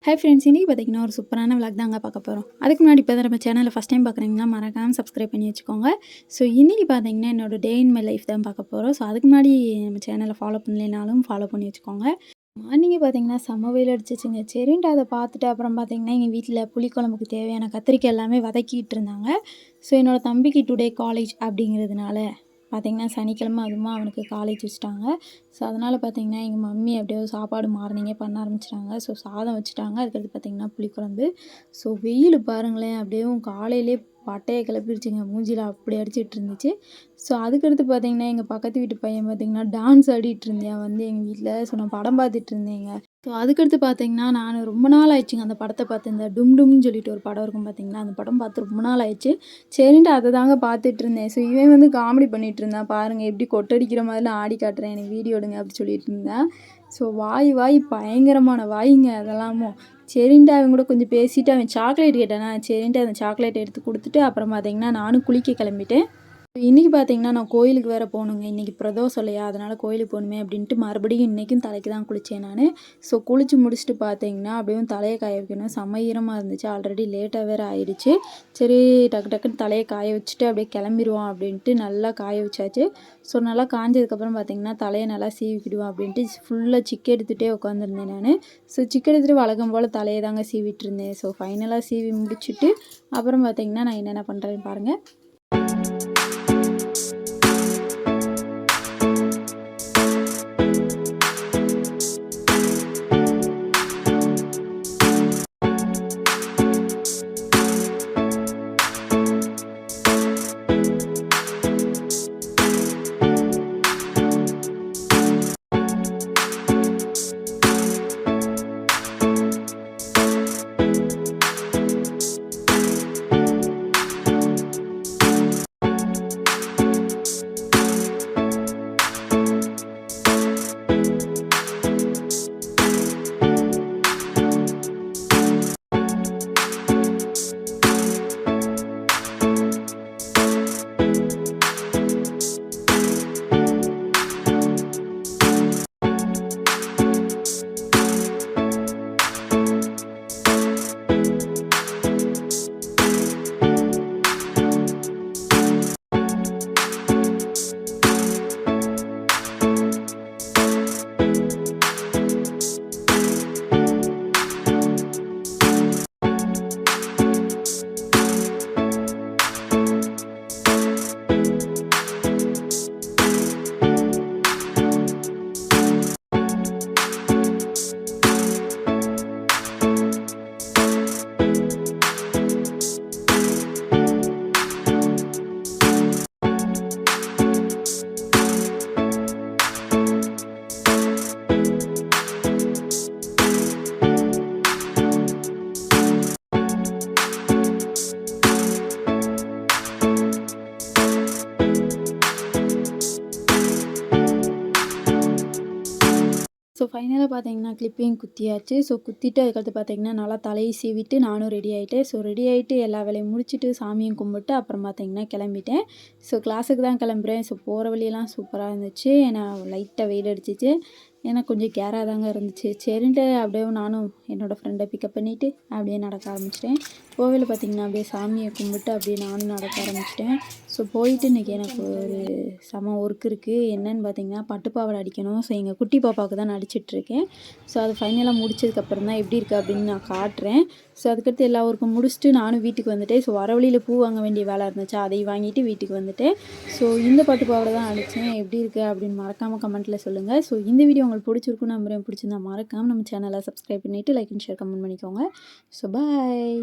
Hi friends, இன்றைக்கி பார்த்தீங்கன்னா ஒரு சூப்பரான விளாக் தாங்க பார்க்க போகிறோம். அதுக்கு முன்னாடி இப்போ தான் நம்ம சேனலை ஃபஸ்ட் டைம் பார்க்குறீங்கன்னா மறக்காமல் சப்ஸ்கிரைப் பண்ணி வச்சுக்கோங்க. ஸோ இன்றைக்கி பார்த்தீங்கன்னா என்னோடய டே இன் மை லைஃப் தான் பார்க்க போகிறோம். ஸோ அதுக்கு முன்னாடி நம்ம சேனலை ஃபாலோ பண்ணலைனாலும் ஃபாலோ பண்ணி வச்சுக்கோங்க. மார்னிங்கே பார்த்தீங்கன்னா செம்ம வெயில் அடிச்சிச்சுங்க. சரின்ட்டு அதை பார்த்துட்டு அப்புறம் பார்த்தீங்கன்னா எங்கள் வீட்டில் புளிக்குழம்புக்கு தேவையான கத்திரிக்காய் எல்லாமே வதக்கிட்டு இருந்தாங்க. ஸோ என்னோடய தம்பிக்கு டுடே காலேஜ் அப்படிங்கிறதுனால பார்த்திங்கன்னா சனிக்கிழமை அதுவுமா அவனுக்கு காலேஜ் வச்சுட்டாங்க. ஸோ அதனால் பார்த்திங்கன்னா எங்கள் மம்மி அப்படியே சாப்பாடு மார்னிங்கே பண்ண ஆரம்பிச்சிட்டாங்க. ஸோ சாதம் வச்சுட்டாங்க. அதுக்கடுத்து பார்த்திங்கன்னா புளிக்குழம்பு. ஸோ வெயில் பாருங்களேன், அப்படியே காலையிலே பட்டையை கிளப்பிடுச்சுங்க. மூஞ்சியில் அப்படி அடிச்சிட்டு இருந்துச்சு. ஸோ அதுக்கடுத்து பார்த்திங்கன்னா எங்கள் பக்கத்து வீட்டு பையன் பார்த்திங்கன்னா டான்ஸ் ஆடிட்டு இருந்தேன் வந்து எங்கள் வீட்டில். ஸோ நான் படம் பார்த்துட்டு இருந்தேங்க. ஸோ அதுக்கடுத்து பார்த்திங்கன்னா நான் ரொம்ப நாள் ஆயிடுச்சுங்க அந்த படத்தை பார்த்து. இந்த டும் டும்னு சொல்லிட்டு ஒரு படம் இருக்கும் பார்த்திங்கன்னா, அந்த படம் பார்த்து ரொம்ப நாள் ஆயிடுச்சு. சரின்ட்டு அதை தாங்க பார்த்துட்டு இருந்தேன். ஸோ இவன் வந்து காமெடி பண்ணிகிட்டு இருந்தான். பாருங்கள் எப்படி கொட்டடிக்கிற மாதிரிலாம் ஆடி காட்டுறேன், எனக்கு வீடியோ எடுங்க அப்படி சொல்லிட்டு இருந்தேன். ஸோ வாய் பயங்கரமான வாய்ங்க அதெல்லாமும். சரின்ட்டு அவன் கூட கொஞ்சம் பேசிவிட்டு அவன் சாக்லேட் கேட்டானா, சரின்ட்டு அந்த சாக்லேட் எடுத்து கொடுத்துட்டு அப்புறம் பார்த்திங்கன்னா நானும் குளிக்க கிளம்பிட்டேன். இன்றைக்கி பார்த்திங்கன்னா நான் கோயிலுக்கு வேறு போகணுங்க. இன்றைக்கி பிரதோஷம் இல்லையா, அதனால் கோயிலுக்கு போகணுமே அப்படின்ட்டு மறுபடியும் இன்றைக்கும் தலைக்கு தான் குளித்தேன் நான். ஸோ குளித்து முடிச்சுட்டு பார்த்திங்கன்னா அப்படியே தலையை காய வைக்கணும். செம்ம ஈரமாக இருந்துச்சு. ஆல்ரெடி லேட்டாக வேறு ஆயிடுச்சு. சரி டக்குன்னு தலையை காய வச்சுட்டு அப்படியே கிளம்பிடுவோம் அப்படின்ட்டு நல்லா காய வச்சாச்சு. ஸோ நல்லா காஞ்சதுக்கப்புறம் பார்த்திங்கன்னா தலையை நல்லா சீவிக்கிடுவோம் அப்படின்ட்டு ஃபுல்லாக சிக்கு எடுத்துகிட்டே உட்காந்துருந்தேன் நான். ஸோ சிக்கு எடுத்துகிட்டு வழக்கம் போல் தலையை தாங்க சீவிட்டு இருந்தேன். ஸோ ஃபைனலாக சீவி முடிச்சுட்டு அப்புறம் பார்த்திங்கன்னா நான் என்னென்ன பண்ணுறேன்னு பாருங்கள். ஸோ ஃபைனலாக பார்த்தீங்கன்னா கிளிப்பையும் குத்தியாச்சு. ஸோ குத்திட்டு அதுக்கடுத்து பார்த்தீங்கன்னா நல்லா தலையை சீவிட்டு நானும் ரெடி ஆகிட்டேன். ஸோ ரெடி ஆகிட்டு எல்லா வேலையும் முடிச்சுட்டு சாமியும் கும்பிட்டு அப்புறம் பார்த்தீங்கன்னா கிளம்பிட்டேன். ஸோ கிளாஸுக்கு தான் கிளம்புறேன். ஸோ போகிற வழியெல்லாம் சூப்பராக இருந்துச்சு. ஏன்னா லைட்டாக வெயில் அடிச்சிச்சு. ஏன்னா கொஞ்சம் கேராக தாங்க இருந்துச்சு. சரின்ட்டு அப்படியே நானும் என்னோடய ஃப்ரெண்டை பிக்கப் பண்ணிவிட்டு அப்படியே நடக்க ஆரம்பிச்சிட்டேன். கோவிலில் பார்த்திங்கன்னா அப்படியே சாமியை கும்பிட்டு அப்படியே நானும் நடக்க ஆரம்பிச்சிட்டேன். ஸோ போயிட்டு இன்றைக்கி எனக்கு ஒரு செம ஒர்க் இருக்குது. என்னென்னு பார்த்திங்கன்னா பட்டுப்பாவாடை அடிக்கணும். ஸோ எங்கள் குட்டி பாப்பாவுக்கு தான் நான் அடிச்சிட்ருக்கேன். ஸோ அது ஃபைனலாக முடிச்சதுக்கப்புறம் தான் எப்படி இருக்குது அப்படின்னு நான் காட்டுறேன். ஸோ அதுக்கடுத்து எல்லா ஒர்க்கும் முடிச்சுட்டு நானும் வீட்டுக்கு வந்துட்டேன். ஸோ வர வழியில் பூ வாங்க வேண்டிய வேலை இருந்துச்சு, அதை வாங்கிட்டு வீட்டுக்கு வந்துட்டேன். ஸோ இந்த பட்டுப்பாவாடை தான் அடித்தேன். எப்படி இருக்குது அப்படின்னு மறக்காமல் கமெண்ட்டில் சொல்லுங்கள். ஸோ இந்த வீடியோ உங்களுக்கு பிடிச்சிருக்குன்னு நம்புறேன். பிடிச்சிருந்தா மறக்காமல் நம்ம சேனலை சப்ஸ்கிரைப் பண்ணிவிட்டு லைக் அண்ட் ஷேர் கமெண்ட் பண்ணிக்கோங்க. So bye.